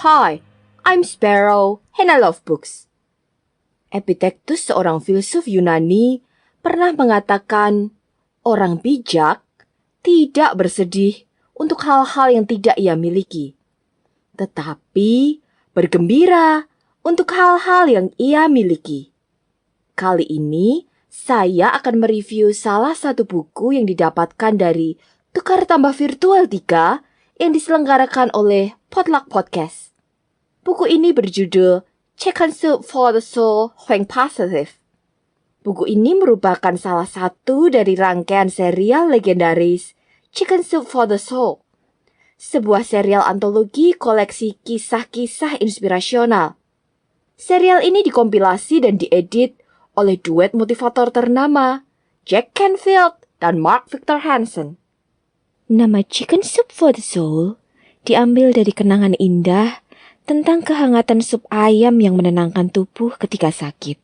Hi, I'm Sparrow and I love books. Epictetus, seorang filsuf Yunani, pernah mengatakan, orang bijak tidak bersedih untuk hal-hal yang tidak ia miliki, tetapi bergembira untuk hal-hal yang ia miliki. Kali ini, saya akan mereview salah satu buku yang didapatkan dari Tukar Tambah Virtual 3 yang diselenggarakan oleh Potluck Podcast. Buku ini berjudul Chicken Soup for the Soul Think Positive. Buku ini merupakan salah satu dari rangkaian serial legendaris Chicken Soup for the Soul, sebuah serial antologi koleksi kisah-kisah inspirasional. Serial ini dikompilasi dan diedit oleh duet motivator ternama Jack Canfield dan Mark Victor Hansen. Nama Chicken Soup for the Soul diambil dari kenangan indah tentang kehangatan sup ayam yang menenangkan tubuh ketika sakit.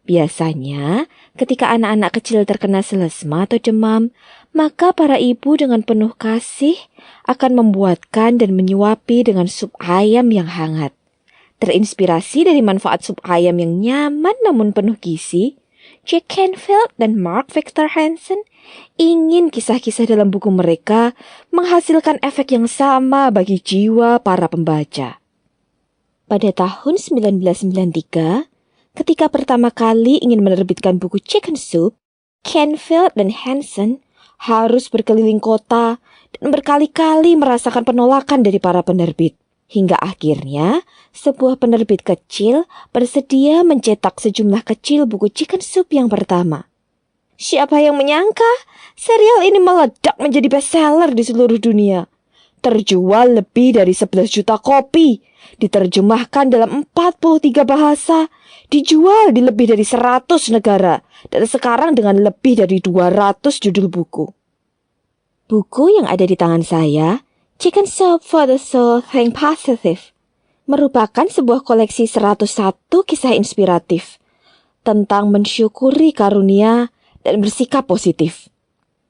Biasanya, ketika anak-anak kecil terkena selesma atau demam, maka para ibu dengan penuh kasih akan membuatkan dan menyuapi dengan sup ayam yang hangat. Terinspirasi dari manfaat sup ayam yang nyaman namun penuh gizi, Jack Canfield dan Mark Victor Hansen ingin kisah-kisah dalam buku mereka menghasilkan efek yang sama bagi jiwa para pembaca. Pada tahun 1993, ketika pertama kali ingin menerbitkan buku Chicken Soup, Canfield dan Hansen harus berkeliling kota dan berkali-kali merasakan penolakan dari para penerbit. Hingga akhirnya, sebuah penerbit kecil bersedia mencetak sejumlah kecil buku Chicken Soup yang pertama. Siapa yang menyangka serial ini meledak menjadi bestseller di seluruh dunia. Terjual lebih dari 11 juta kopi, diterjemahkan dalam 43 bahasa, dijual di lebih dari 100 negara, dan sekarang dengan lebih dari 200 judul buku. Buku yang ada di tangan saya, Chicken Soup for the Soul Think Positive, merupakan sebuah koleksi 101 kisah inspiratif tentang mensyukuri karunia dan bersikap positif.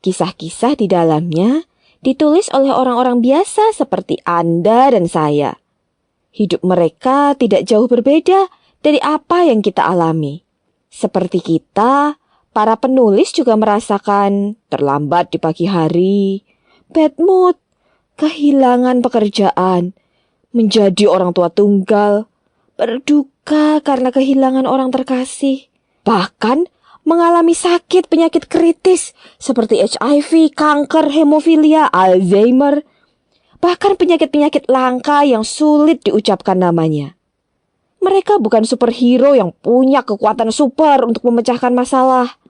Kisah-kisah di dalamnya ditulis oleh orang-orang biasa seperti Anda dan saya. Hidup mereka tidak jauh berbeda dari apa yang kita alami. Seperti kita, para penulis juga merasakan terlambat di pagi hari, bad mood, kehilangan pekerjaan, menjadi orang tua tunggal, berduka karena kehilangan orang terkasih, bahkan mengalami sakit penyakit kritis seperti HIV, kanker, hemofilia, Alzheimer, bahkan penyakit-penyakit langka yang sulit diucapkan namanya. Mereka bukan superhero yang punya kekuatan super untuk memecahkan masalah.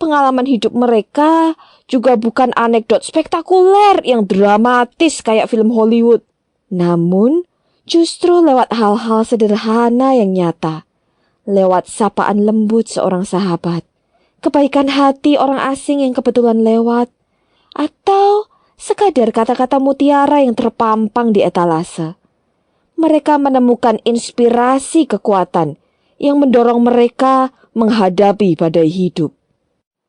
Pengalaman hidup mereka juga bukan anekdot spektakuler yang dramatis kayak film Hollywood. Namun, justru lewat hal-hal sederhana yang nyata. Lewat sapaan lembut seorang sahabat, kebaikan hati orang asing yang kebetulan lewat, atau sekadar kata-kata mutiara yang terpampang di etalase. Mereka menemukan inspirasi kekuatan yang mendorong mereka menghadapi badai hidup.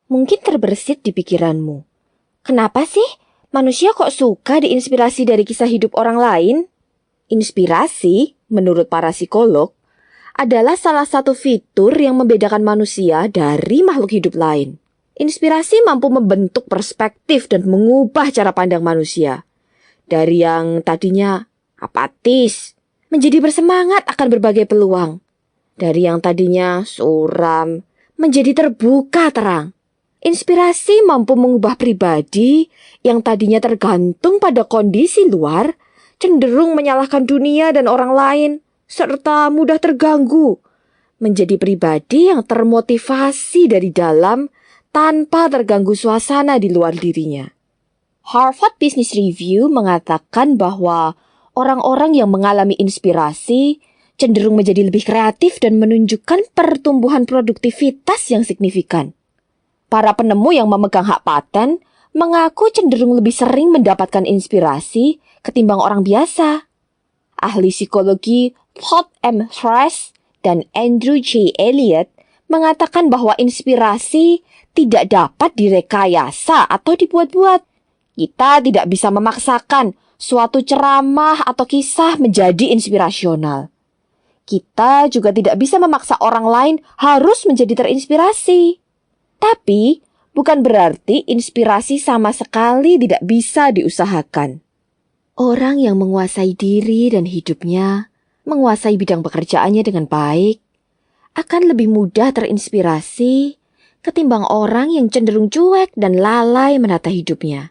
Mungkin terbersit di pikiranmu, kenapa sih manusia kok suka diinspirasi dari kisah hidup orang lain? Inspirasi, menurut para psikolog, adalah salah satu fitur yang membedakan manusia dari makhluk hidup lain. Inspirasi mampu membentuk perspektif dan mengubah cara pandang manusia. Dari yang tadinya apatis, menjadi bersemangat akan berbagai peluang. Dari yang tadinya suram, menjadi terbuka terang. Inspirasi mampu mengubah pribadi yang tadinya tergantung pada kondisi luar, cenderung menyalahkan dunia dan orang lain, serta mudah terganggu, menjadi pribadi yang termotivasi dari dalam tanpa terganggu suasana di luar dirinya. Harvard Business Review mengatakan bahwa orang-orang yang mengalami inspirasi cenderung menjadi lebih kreatif dan menunjukkan pertumbuhan produktivitas yang signifikan. Para penemu yang memegang hak paten mengaku cenderung lebih sering mendapatkan inspirasi ketimbang orang biasa. Ahli psikologi Todd M. Thrash dan Andrew J. Elliott mengatakan bahwa inspirasi tidak dapat direkayasa atau dibuat-buat. Kita tidak bisa memaksakan suatu ceramah atau kisah menjadi inspirasional. Kita juga tidak bisa memaksa orang lain harus menjadi terinspirasi. Tapi, bukan berarti inspirasi sama sekali tidak bisa diusahakan. Orang yang menguasai diri dan hidupnya, menguasai bidang pekerjaannya dengan baik, akan lebih mudah terinspirasi ketimbang orang yang cenderung cuek dan lalai menata hidupnya.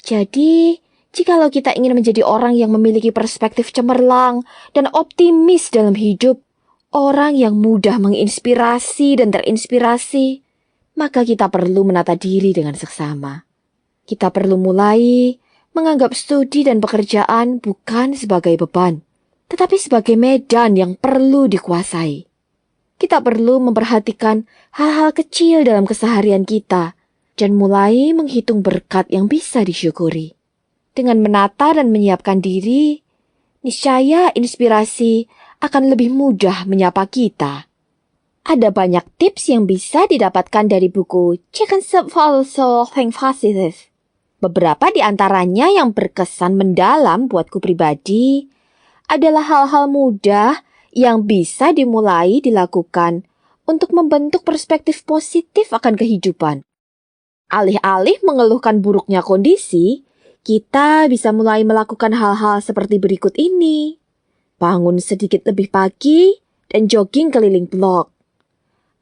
Jadi, jikalau kita ingin menjadi orang yang memiliki perspektif cemerlang dan optimis dalam hidup, orang yang mudah menginspirasi dan terinspirasi, maka kita perlu menata diri dengan seksama. Kita perlu mulai menganggap studi dan pekerjaan bukan sebagai beban, tetapi sebagai medan yang perlu dikuasai. Kita perlu memperhatikan hal-hal kecil dalam keseharian kita dan mulai menghitung berkat yang bisa disyukuri. Dengan menata dan menyiapkan diri, niscaya inspirasi akan lebih mudah menyapa kita. Ada banyak tips yang bisa didapatkan dari buku Chicken Soup for the Soul Think Positive. Beberapa di antaranya yang berkesan mendalam buatku pribadi adalah hal-hal mudah yang bisa dimulai dilakukan untuk membentuk perspektif positif akan kehidupan. Alih-alih mengeluhkan buruknya kondisi, kita bisa mulai melakukan hal-hal seperti berikut ini. Bangun sedikit lebih pagi dan jogging keliling blok.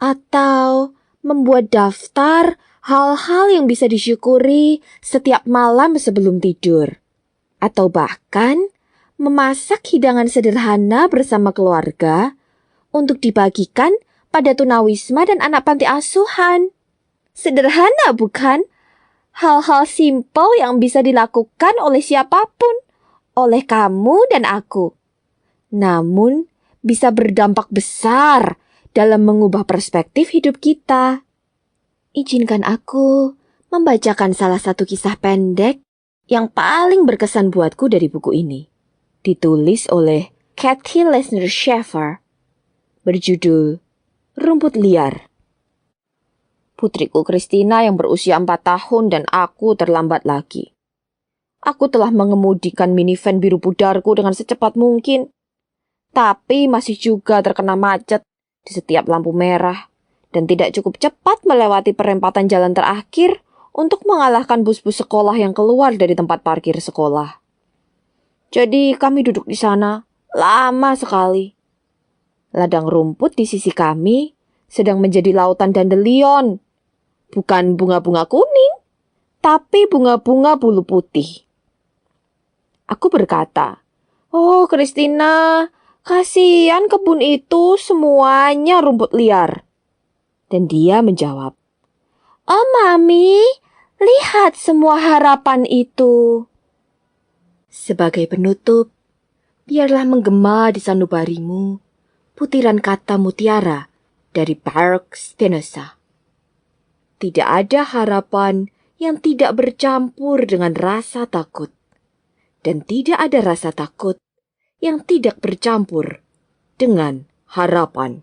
Atau membuat daftar hal-hal yang bisa disyukuri setiap malam sebelum tidur. Atau bahkan memasak hidangan sederhana bersama keluarga untuk dibagikan pada tunawisma dan anak panti asuhan. Sederhana bukan? Hal-hal simpel yang bisa dilakukan oleh siapapun, oleh kamu dan aku. Namun bisa berdampak besar dalam mengubah perspektif hidup kita. Izinkan aku membacakan salah satu kisah pendek yang paling berkesan buatku dari buku ini. Ditulis oleh Cathy Lesner Sheffer, berjudul Rumput Liar. Putriku Christina yang berusia 4 tahun dan aku terlambat lagi. Aku telah mengemudikan minivan biru pudarku dengan secepat mungkin, tapi masih juga terkena macet di setiap lampu merah dan tidak cukup cepat melewati perempatan jalan terakhir untuk mengalahkan bus-bus sekolah yang keluar dari tempat parkir sekolah. Jadi kami duduk di sana lama sekali. Ladang rumput di sisi kami sedang menjadi lautan dandelion. Bukan bunga-bunga kuning, tapi bunga-bunga bulu putih. Aku berkata, "Oh, Christina, kasihan kebun itu semuanya rumput liar." Dan dia menjawab, "Oh, Mami, lihat semua harapan itu." Sebagai penutup, biarlah menggema di sanubarimu butiran kata mutiara dari Baruch Spinoza. Tidak ada harapan yang tidak bercampur dengan rasa takut, dan tidak ada rasa takut yang tidak bercampur dengan harapan.